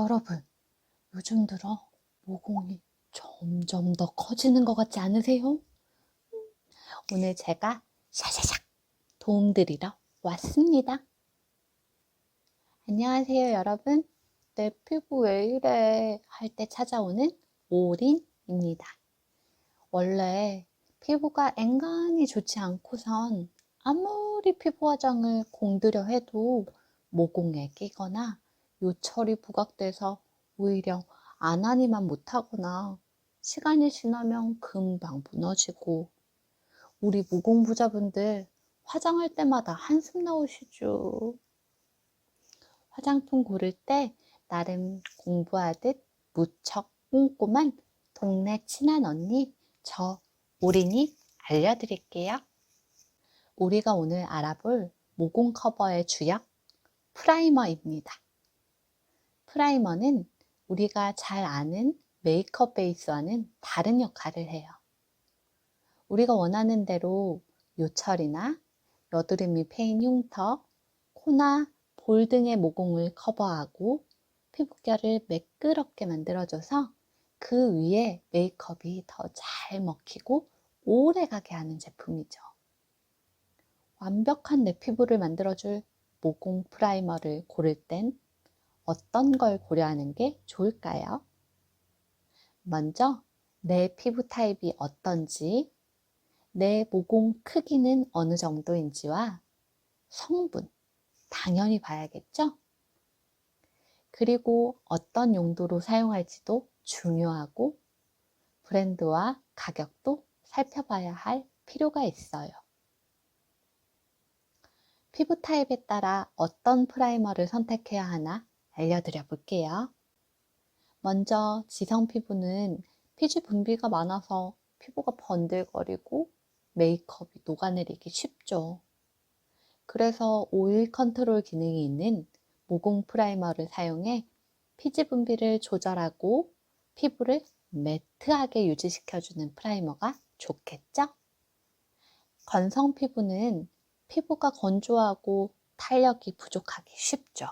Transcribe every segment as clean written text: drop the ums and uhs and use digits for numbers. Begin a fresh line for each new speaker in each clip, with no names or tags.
여러분, 요즘 들어 모공이 점점 더 커지는 것 같지 않으세요? 오늘 제가 샤샤샥 도움드리러 왔습니다. 안녕하세요, 여러분. 내 피부 왜 이래 할 때 찾아오는 오린입니다. 원래 피부가 앵간히 좋지 않고선 아무리 피부 화장을 공들여 해도 모공에 끼거나 요철이 부각돼서 오히려 안 하니만 못하거나 시간이 지나면 금방 무너지고, 우리 모공부자분들 화장할 때마다 한숨 나오시죠. 화장품 고를 때 나름 공부하듯 무척 꼼꼼한 동네 친한 언니, 저 오린이 알려드릴게요. 우리가 오늘 알아볼 모공 커버의 주역, 프라이머입니다. 프라이머는 우리가 잘 아는 메이크업 베이스와는 다른 역할을 해요. 우리가 원하는 대로 요철이나 여드름이 패인 흉터, 코나 볼 등의 모공을 커버하고 피부결을 매끄럽게 만들어줘서 그 위에 메이크업이 더 잘 먹히고 오래가게 하는 제품이죠. 완벽한 내 피부를 만들어줄 모공 프라이머를 고를 땐 어떤 걸 고려하는 게 좋을까요? 먼저 내 피부 타입이 어떤지, 내 모공 크기는 어느 정도인지와 성분, 당연히 봐야겠죠? 그리고 어떤 용도로 사용할지도 중요하고, 브랜드와 가격도 살펴봐야 할 필요가 있어요. 피부 타입에 따라 어떤 프라이머를 선택해야 하나 알려드려 볼게요. 먼저 지성 피부는 피지 분비가 많아서 피부가 번들거리고 메이크업이 녹아내리기 쉽죠. 그래서 오일 컨트롤 기능이 있는 모공 프라이머를 사용해 피지 분비를 조절하고 피부를 매트하게 유지시켜주는 프라이머가 좋겠죠? 건성 피부는 피부가 건조하고 탄력이 부족하기 쉽죠.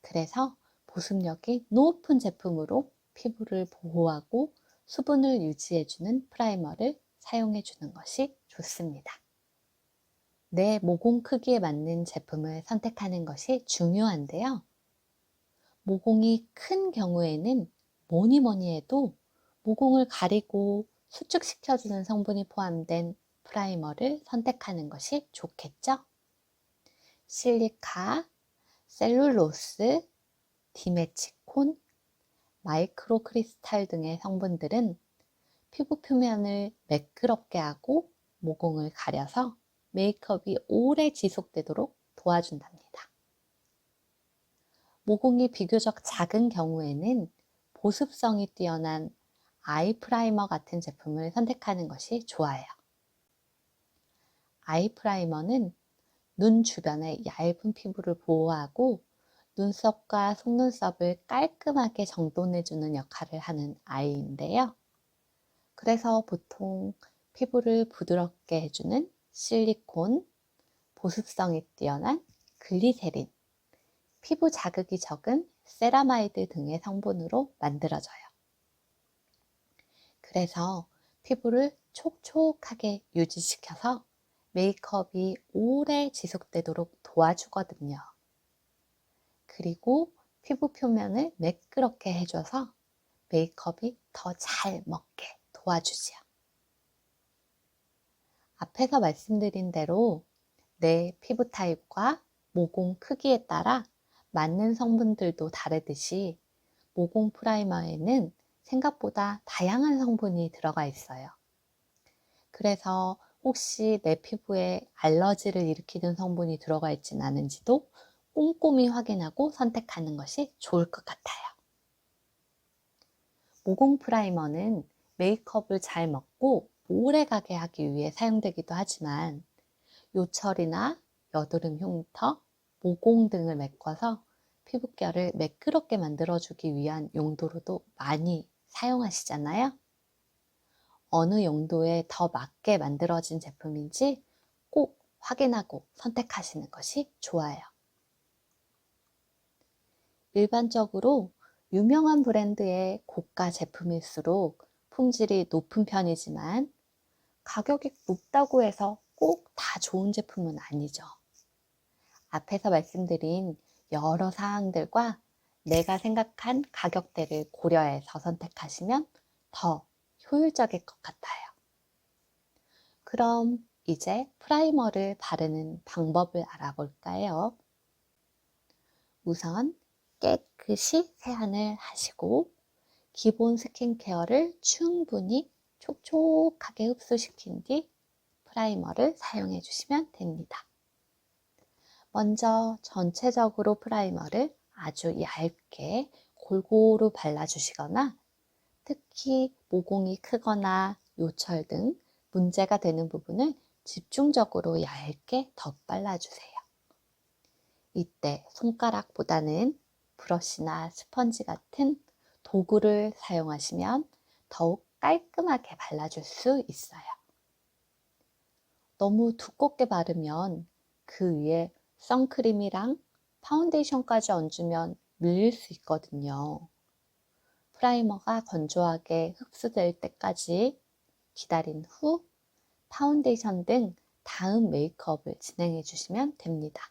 그래서 보습력이 높은 제품으로 피부를 보호하고 수분을 유지해주는 프라이머를 사용해주는 것이 좋습니다. 내 모공 크기에 맞는 제품을 선택하는 것이 중요한데요. 모공이 큰 경우에는 뭐니 해도 모공을 가리고 수축시켜주는 성분이 포함된 프라이머를 선택하는 것이 좋겠죠? 실리카, 셀룰로스, 디메치콘, 마이크로 크리스탈 등의 성분들은 피부 표면을 매끄럽게 하고 모공을 가려서 메이크업이 오래 지속되도록 도와준답니다. 모공이 비교적 작은 경우에는 보습성이 뛰어난 아이 프라이머 같은 제품을 선택하는 것이 좋아요. 아이 프라이머는 눈 주변의 얇은 피부를 보호하고 눈썹과 속눈썹을 깔끔하게 정돈해주는 역할을 하는 아이인데요. 그래서 보통 피부를 부드럽게 해주는 실리콘, 보습성이 뛰어난 글리세린, 피부 자극이 적은 세라마이드 등의 성분으로 만들어져요. 그래서 피부를 촉촉하게 유지시켜서 메이크업이 오래 지속되도록 도와주거든요. 그리고 피부 표면을 매끄럽게 해줘서 메이크업이 더 잘 먹게 도와주지요. 앞에서 말씀드린 대로 내 피부 타입과 모공 크기에 따라 맞는 성분들도 다르듯이 모공 프라이머에는 생각보다 다양한 성분이 들어가 있어요. 그래서 혹시 내 피부에 알러지를 일으키는 성분이 들어가 있진 않은지도 꼼꼼히 확인하고 선택하는 것이 좋을 것 같아요. 모공 프라이머는 메이크업을 잘 먹고 오래가게 하기 위해 사용되기도 하지만 요철이나 여드름 흉터, 모공 등을 메꿔서 피부결을 매끄럽게 만들어주기 위한 용도로도 많이 사용하시잖아요. 어느 용도에 더 맞게 만들어진 제품인지 꼭 확인하고 선택하시는 것이 좋아요. 일반적으로 유명한 브랜드의 고가 제품일수록 품질이 높은 편이지만 가격이 높다고 해서 꼭 다 좋은 제품은 아니죠. 앞에서 말씀드린 여러 사항들과 내가 생각한 가격대를 고려해서 선택하시면 더 효율적일 것 같아요. 그럼 이제 프라이머를 바르는 방법을 알아볼까요? 우선 깨끗이 세안을 하시고 기본 스킨케어를 충분히 촉촉하게 흡수시킨 뒤 프라이머를 사용해 주시면 됩니다. 먼저 전체적으로 프라이머를 아주 얇게 골고루 발라주시거나 특히 모공이 크거나 요철 등 문제가 되는 부분을 집중적으로 얇게 덧발라주세요. 이때 손가락보다는 브러쉬나 스펀지 같은 도구를 사용하시면 더욱 깔끔하게 발라줄 수 있어요. 너무 두껍게 바르면 그 위에 선크림이랑 파운데이션까지 얹으면 밀릴 수 있거든요. 프라이머가 건조하게 흡수될 때까지 기다린 후 파운데이션 등 다음 메이크업을 진행해 주시면 됩니다.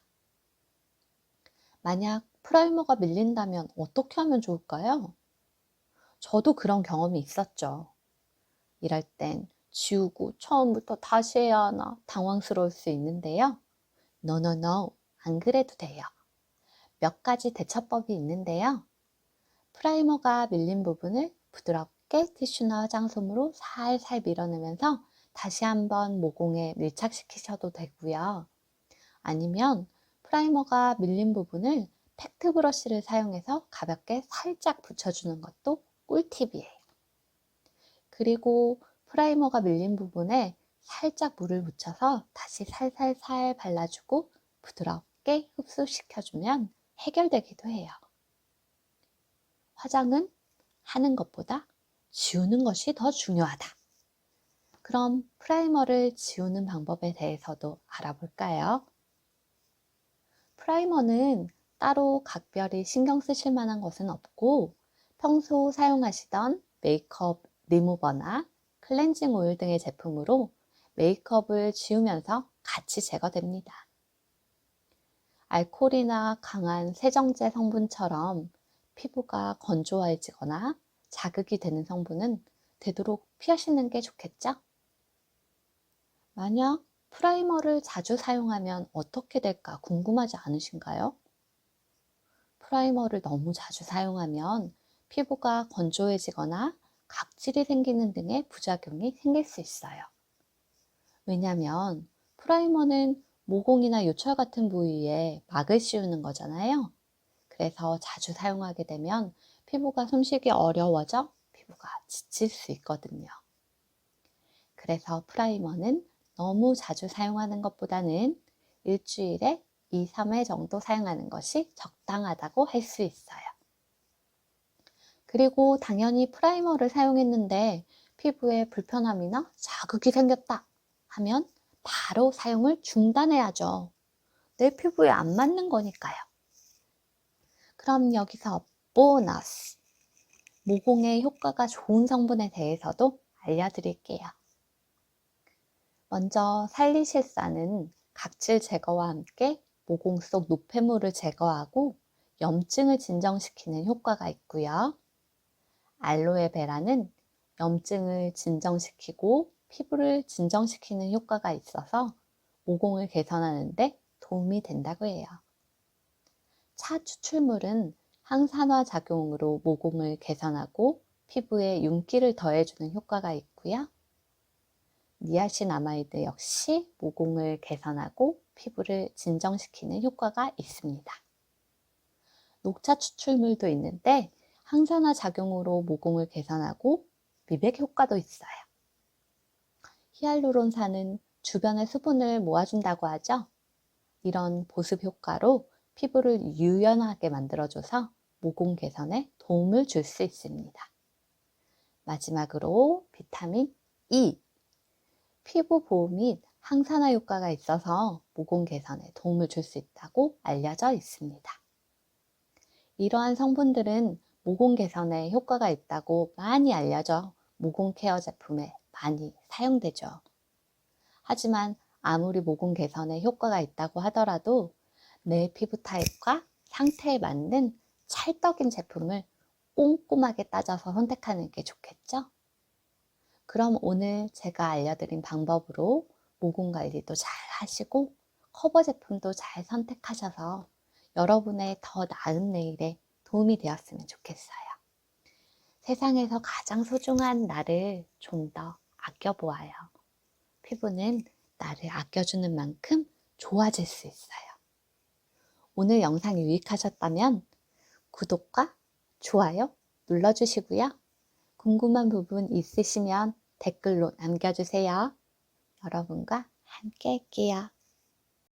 만약 프라이머가 밀린다면 어떻게 하면 좋을까요? 저도 그런 경험이 있었죠. 이럴 땐 지우고 처음부터 다시 해야 하나 당황스러울 수 있는데요. No, 안 그래도 돼요. 몇 가지 대처법이 있는데요. 프라이머가 밀린 부분을 부드럽게 티슈나 화장솜으로 살살 밀어내면서 다시 한번 모공에 밀착시키셔도 되고요. 아니면 프라이머가 밀린 부분을 팩트 브러쉬를 사용해서 가볍게 살짝 붙여주는 것도 꿀팁이에요. 그리고 프라이머가 밀린 부분에 살짝 물을 묻혀서 다시 살살살 발라주고 부드럽게 흡수시켜주면 해결되기도 해요. 화장은 하는 것보다 지우는 것이 더 중요하다. 그럼 프라이머를 지우는 방법에 대해서도 알아볼까요? 프라이머는 따로 각별히 신경 쓰실 만한 것은 없고 평소 사용하시던 메이크업 리무버나 클렌징 오일 등의 제품으로 메이크업을 지우면서 같이 제거됩니다. 알코올이나 강한 세정제 성분처럼 피부가 건조해지거나 자극이 되는 성분은 되도록 피하시는 게 좋겠죠? 만약 프라이머를 자주 사용하면 어떻게 될까 궁금하지 않으신가요? 프라이머를 너무 자주 사용하면 피부가 건조해지거나 각질이 생기는 등의 부작용이 생길 수 있어요. 왜냐하면 프라이머는 모공이나 요철 같은 부위에 막을 씌우는 거잖아요. 그래서 자주 사용하게 되면 피부가 숨쉬기 어려워져 피부가 지칠 수 있거든요. 그래서 프라이머는 너무 자주 사용하는 것보다는 일주일에 2, 3회 정도 사용하는 것이 적당하다고 할 수 있어요. 그리고 당연히 프라이머를 사용했는데 피부에 불편함이나 자극이 생겼다 하면 바로 사용을 중단해야죠. 내 피부에 안 맞는 거니까요. 그럼 여기서 보너스! 모공에 효과가 좋은 성분에 대해서도 알려드릴게요. 먼저 살리실사는 각질 제거와 함께 모공 속 노폐물을 제거하고 염증을 진정시키는 효과가 있고요. 알로에베라는 염증을 진정시키고 피부를 진정시키는 효과가 있어서 모공을 개선하는 데 도움이 된다고 해요. 차 추출물은 항산화 작용으로 모공을 개선하고 피부에 윤기를 더해주는 효과가 있고요. 니아신아마이드 역시 모공을 개선하고 피부를 진정시키는 효과가 있습니다. 녹차 추출물도 있는데 항산화 작용으로 모공을 개선하고 미백 효과도 있어요. 히알루론산은 주변의 수분을 모아준다고 하죠. 이런 보습 효과로 피부를 유연하게 만들어줘서 모공 개선에 도움을 줄 수 있습니다. 마지막으로 비타민 E. 피부 보호 및 항산화 효과가 있어서 모공 개선에 도움을 줄 수 있다고 알려져 있습니다. 이러한 성분들은 모공 개선에 효과가 있다고 많이 알려져 모공 케어 제품에 많이 사용되죠. 하지만 아무리 모공 개선에 효과가 있다고 하더라도 내 피부 타입과 상태에 맞는 찰떡인 제품을 꼼꼼하게 따져서 선택하는 게 좋겠죠? 그럼 오늘 제가 알려드린 방법으로 모공 관리도 잘 하시고 커버 제품도 잘 선택하셔서 여러분의 더 나은 내일에 도움이 되었으면 좋겠어요. 세상에서 가장 소중한 나를 좀 더 아껴보아요. 피부는 나를 아껴주는 만큼 좋아질 수 있어요. 오늘 영상이 유익하셨다면 구독과 좋아요 눌러주시고요. 궁금한 부분 있으시면 댓글로 남겨주세요. 여러분과 함께 할게요.